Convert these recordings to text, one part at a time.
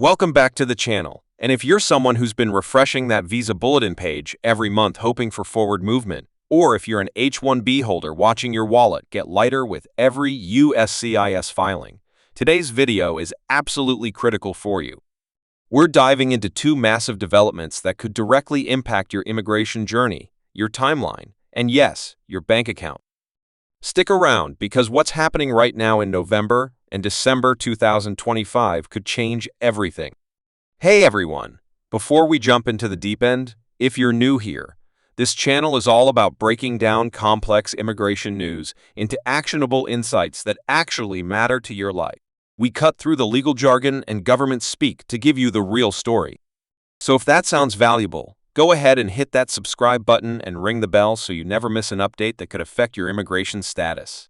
Welcome back to the channel, and if you're someone who's been refreshing that Visa Bulletin page every month hoping for forward movement, or if you're an H-1B holder watching your wallet get lighter with every USCIS filing, today's video is absolutely critical for you. We're diving into two massive developments that could directly impact your immigration journey, your timeline, and yes, your bank account. Stick around because what's happening right now in November and December 2025 could change everything. Hey everyone! Before we jump into the deep end, if you're new here, this channel is all about breaking down complex immigration news into actionable insights that actually matter to your life. We cut through the legal jargon and government speak to give you the real story. So if that sounds valuable, go ahead and hit that subscribe button and ring the bell so you never miss an update that could affect your immigration status.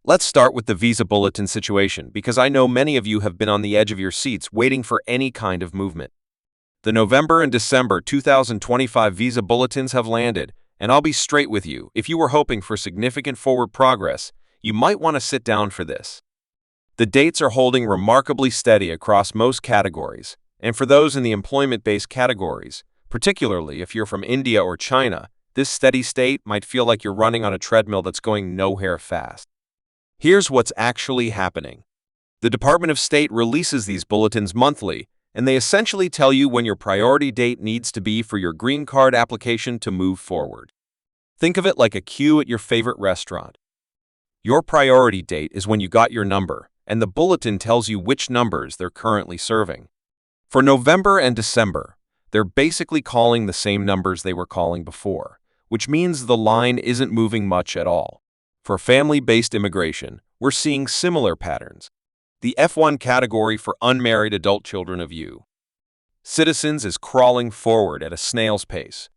Let's start with the Visa Bulletin situation because I know many of you have been on the edge of your seats waiting for any kind of movement. The November and December 2025 Visa Bulletins have landed, and I'll be straight with you, if you were hoping for significant forward progress, you might want to sit down for this. The dates are holding remarkably steady across most categories, and for those in the employment-based categories, particularly if you're from India or China, this steady state might feel like you're running on a treadmill that's going nowhere fast. Here's what's actually happening. The Department of State releases these bulletins monthly, and they essentially tell you when your priority date needs to be for your green card application to move forward. Think of it like a queue at your favorite restaurant. Your priority date is when you got your number, and the bulletin tells you which numbers they're currently serving. For November and December, they're basically calling the same numbers they were calling before, which means the line isn't moving much at all. For family-based immigration, we're seeing similar patterns. The F1 category for unmarried adult children of U.S. citizens is crawling forward at a snail's pace.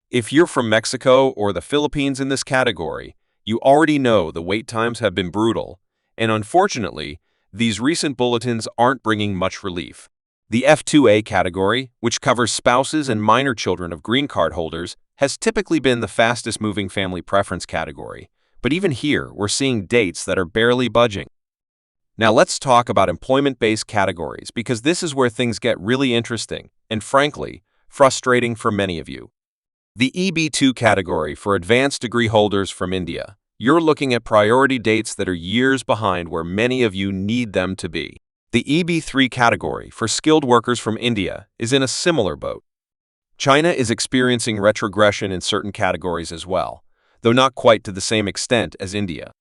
If you're from Mexico or the Philippines in this category, you already know the wait times have been brutal, and unfortunately, these recent bulletins aren't bringing much relief. The F2A category, which covers spouses and minor children of green card holders, has typically been the fastest-moving family preference category. But even here, we're seeing dates that are barely budging. Now let's talk about employment-based categories because this is where things get really interesting and, frankly, frustrating for many of you. The EB2 category for advanced degree holders from India. You're looking at priority dates that are years behind where many of you need them to be. The EB3 category for skilled workers from India is in a similar boat. China is experiencing retrogression in certain categories as well, though not quite to the same extent as India.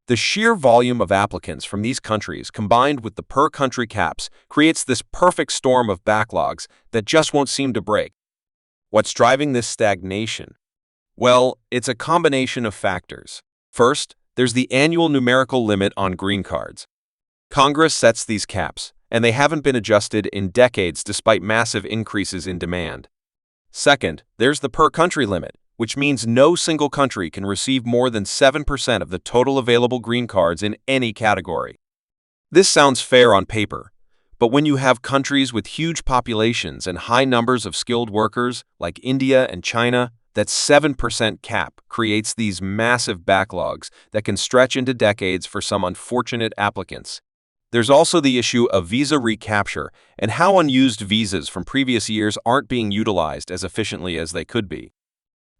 The sheer volume of applicants from these countries combined with the per-country caps creates this perfect storm of backlogs that just won't seem to break. What's driving this stagnation? Well, it's a combination of factors. First, there's the annual numerical limit on green cards. Congress sets these caps, and they haven't been adjusted in decades despite massive increases in demand. Second, there's the per-country limit, which means no single country can receive more than 7% of the total available green cards in any category. This sounds fair on paper, but when you have countries with huge populations and high numbers of skilled workers like India and China, that 7% cap creates these massive backlogs that can stretch into decades for some unfortunate applicants. There's also the issue of visa recapture and how unused visas from previous years aren't being utilized as efficiently as they could be.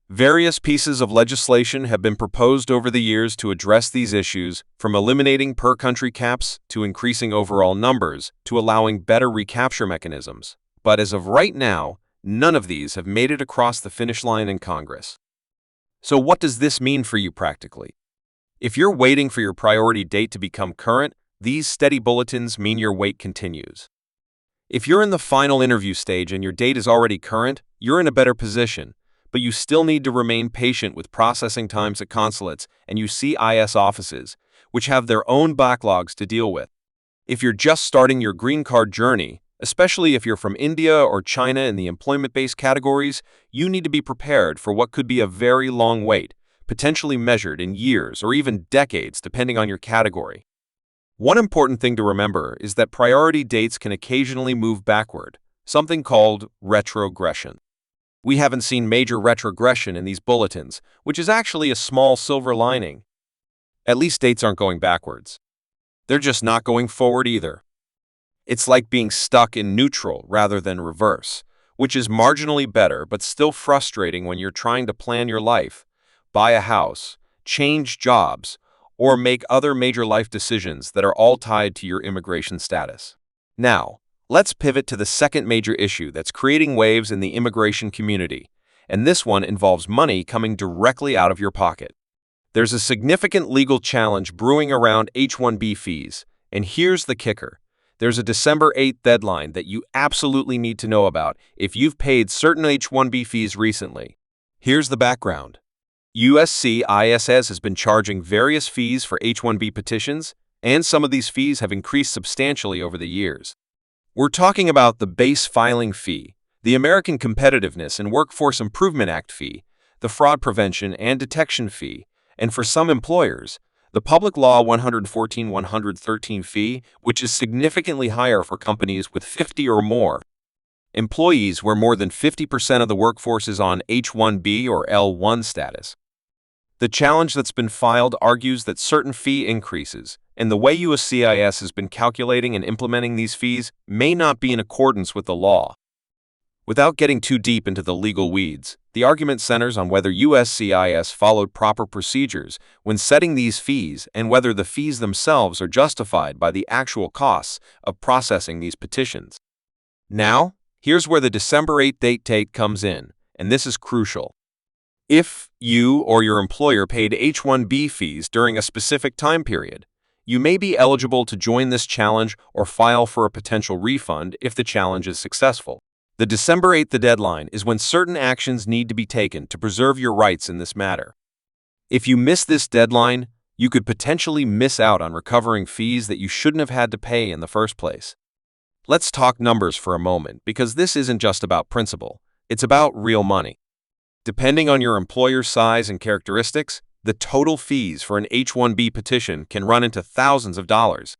Various pieces of legislation have been proposed over the years to address these issues, from eliminating per-country caps to increasing overall numbers to allowing better recapture mechanisms. But as of right now, none of these have made it across the finish line in Congress. So what does this mean for you practically? If you're waiting for your priority date to become current, these steady bulletins mean your wait continues. If you're in the final interview stage and your date is already current, you're in a better position. But you still need to remain patient with processing times at consulates and USCIS offices, which have their own backlogs to deal with. If you're just starting your green card journey, especially if you're from India or China in the employment-based categories, you need to be prepared for what could be a very long wait, potentially measured in years or even decades depending on your category. One important thing to remember is that priority dates can occasionally move backward, something called retrogression. We haven't seen major retrogression in these bulletins, which is actually a small silver lining. At least dates aren't going backwards. They're just not going forward either. It's like being stuck in neutral rather than reverse, which is marginally better but still frustrating when you're trying to plan your life, buy a house, change jobs, or make other major life decisions that are all tied to your immigration status. Now, let's pivot to the second major issue that's creating waves in the immigration community, and this one involves money coming directly out of your pocket. There's a significant legal challenge brewing around H-1B fees, and here's the kicker. There's a December 8th deadline that you absolutely need to know about if you've paid certain H-1B fees recently. Here's the background. USCIS has been charging various fees for H-1B petitions, and some of these fees have increased substantially over the years. We're talking about the base filing fee, the American Competitiveness and Workforce Improvement Act fee, the Fraud Prevention and Detection fee, and for some employers, the Public Law 114-113 fee, which is significantly higher for companies with 50 or more employees where more than 50% of the workforce is on H-1B or L-1 status. The challenge that's been filed argues that certain fee increases, and the way USCIS has been calculating and implementing these fees may not be in accordance with the law. Without getting too deep into the legal weeds, the argument centers on whether USCIS followed proper procedures when setting these fees and whether the fees themselves are justified by the actual costs of processing these petitions. Now, here's where the December 8th date comes in, and this is crucial. If you or your employer paid H-1B fees during a specific time period, you may be eligible to join this challenge or file for a potential refund if the challenge is successful. The December 8th deadline is when certain actions need to be taken to preserve your rights in this matter. If you miss this deadline, you could potentially miss out on recovering fees that you shouldn't have had to pay in the first place. Let's talk numbers for a moment, because this isn't just about principle, it's about real money. Depending on your employer's size and characteristics, the total fees for an H-1B petition can run into thousands of dollars.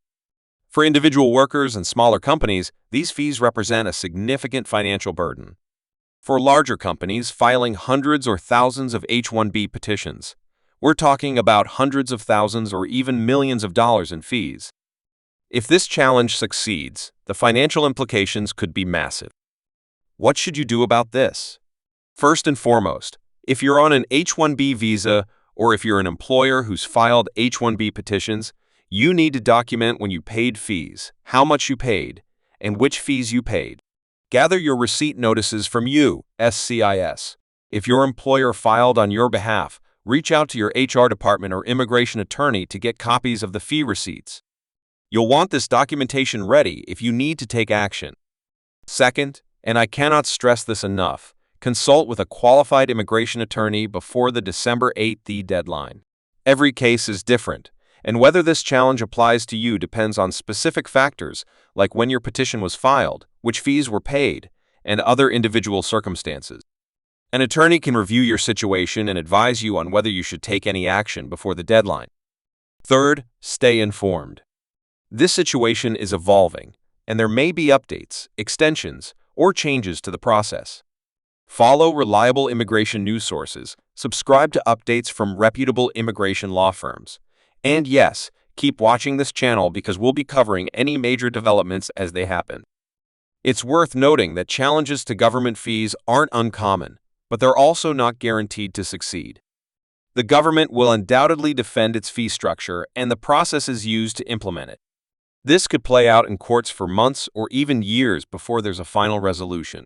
For individual workers and smaller companies, these fees represent a significant financial burden. For larger companies filing hundreds or thousands of H-1B petitions, we're talking about hundreds of thousands or even millions of dollars in fees. If this challenge succeeds, the financial implications could be massive. What should you do about this? First and foremost, if you're on an H-1B visa or if you're an employer who's filed H-1B petitions, you need to document when you paid fees, how much you paid, and which fees you paid. Gather your receipt notices from USCIS. If your employer filed on your behalf, reach out to your HR department or immigration attorney to get copies of the fee receipts. You'll want this documentation ready if you need to take action. Second, and I cannot stress this enough, consult with a qualified immigration attorney before the December 8th deadline. Every case is different, and whether this challenge applies to you depends on specific factors like when your petition was filed, which fees were paid, and other individual circumstances. An attorney can review your situation and advise you on whether you should take any action before the deadline. Third, stay informed. This situation is evolving, and there may be updates, extensions, or changes to the process. Follow reliable immigration news sources, subscribe to updates from reputable immigration law firms, and yes, keep watching this channel because we'll be covering any major developments as they happen. It's worth noting that challenges to government fees aren't uncommon, but they're also not guaranteed to succeed. The government will undoubtedly defend its fee structure and the processes used to implement it. This could play out in courts for months or even years before there's a final resolution.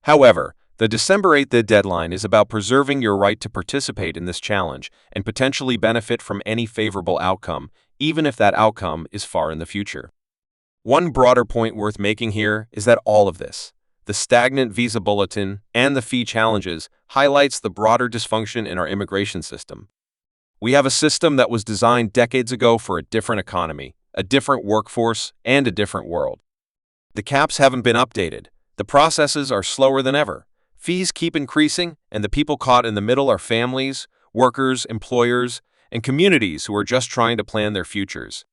However, the December 8th deadline is about preserving your right to participate in this challenge and potentially benefit from any favorable outcome, even if that outcome is far in the future. One broader point worth making here is that all of this, the stagnant visa bulletin and the fee challenges, highlights the broader dysfunction in our immigration system. We have a system that was designed decades ago for a different economy, a different workforce, and a different world. The caps haven't been updated. The processes are slower than ever. Fees keep increasing, and the people caught in the middle are families, workers, employers, and communities who are just trying to plan their futures.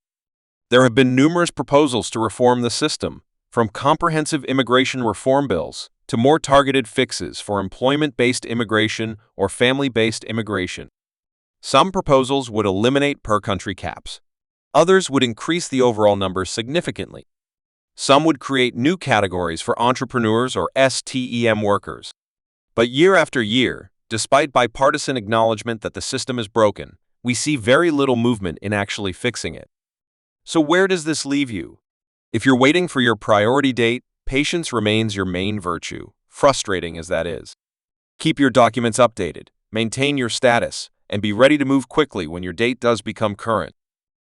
There have been numerous proposals to reform the system, from comprehensive immigration reform bills to more targeted fixes for employment-based immigration or family-based immigration. Some proposals would eliminate per-country caps. Others would increase the overall number significantly. Some would create new categories for entrepreneurs or STEM workers. But year after year, despite bipartisan acknowledgement that the system is broken, we see very little movement in actually fixing it. So where does this leave you? If you're waiting for your priority date, patience remains your main virtue, frustrating as that is. Keep your documents updated, maintain your status, and be ready to move quickly when your date does become current.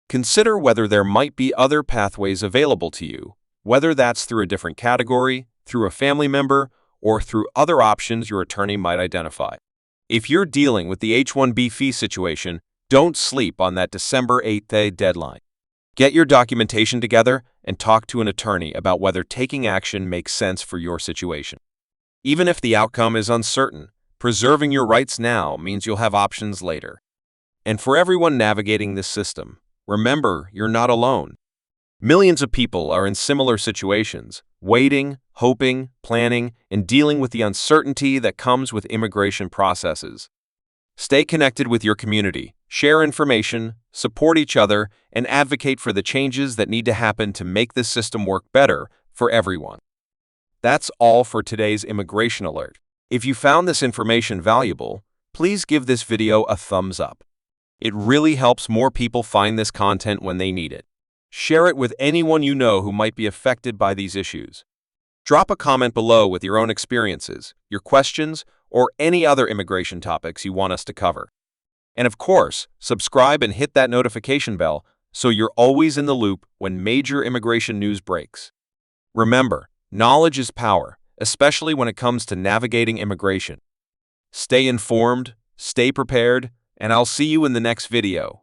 Consider whether there might be other pathways available to you, whether that's through a different category, through a family member, or through other options your attorney might identify. If you're dealing with the H-1B fee situation, don't sleep on that December 8th deadline. Get your documentation together and talk to an attorney about whether taking action makes sense for your situation. Even if the outcome is uncertain, preserving your rights now means you'll have options later. And for everyone navigating this system, remember you're not alone. Millions of people are in similar situations, waiting, hoping, planning, and dealing with the uncertainty that comes with immigration processes. Stay connected with your community, share information, support each other, and advocate for the changes that need to happen to make this system work better for everyone. That's all for today's Immigration Alert. If you found this information valuable, please give this video a thumbs up. It really helps more people find this content when they need it. Share it with anyone you know who might be affected by these issues. Drop a comment below with your own experiences, your questions, or any other immigration topics you want us to cover. And of course, subscribe and hit that notification bell so you're always in the loop when major immigration news breaks. Remember, knowledge is power, especially when it comes to navigating immigration. Stay informed, stay prepared, and I'll see you in the next video.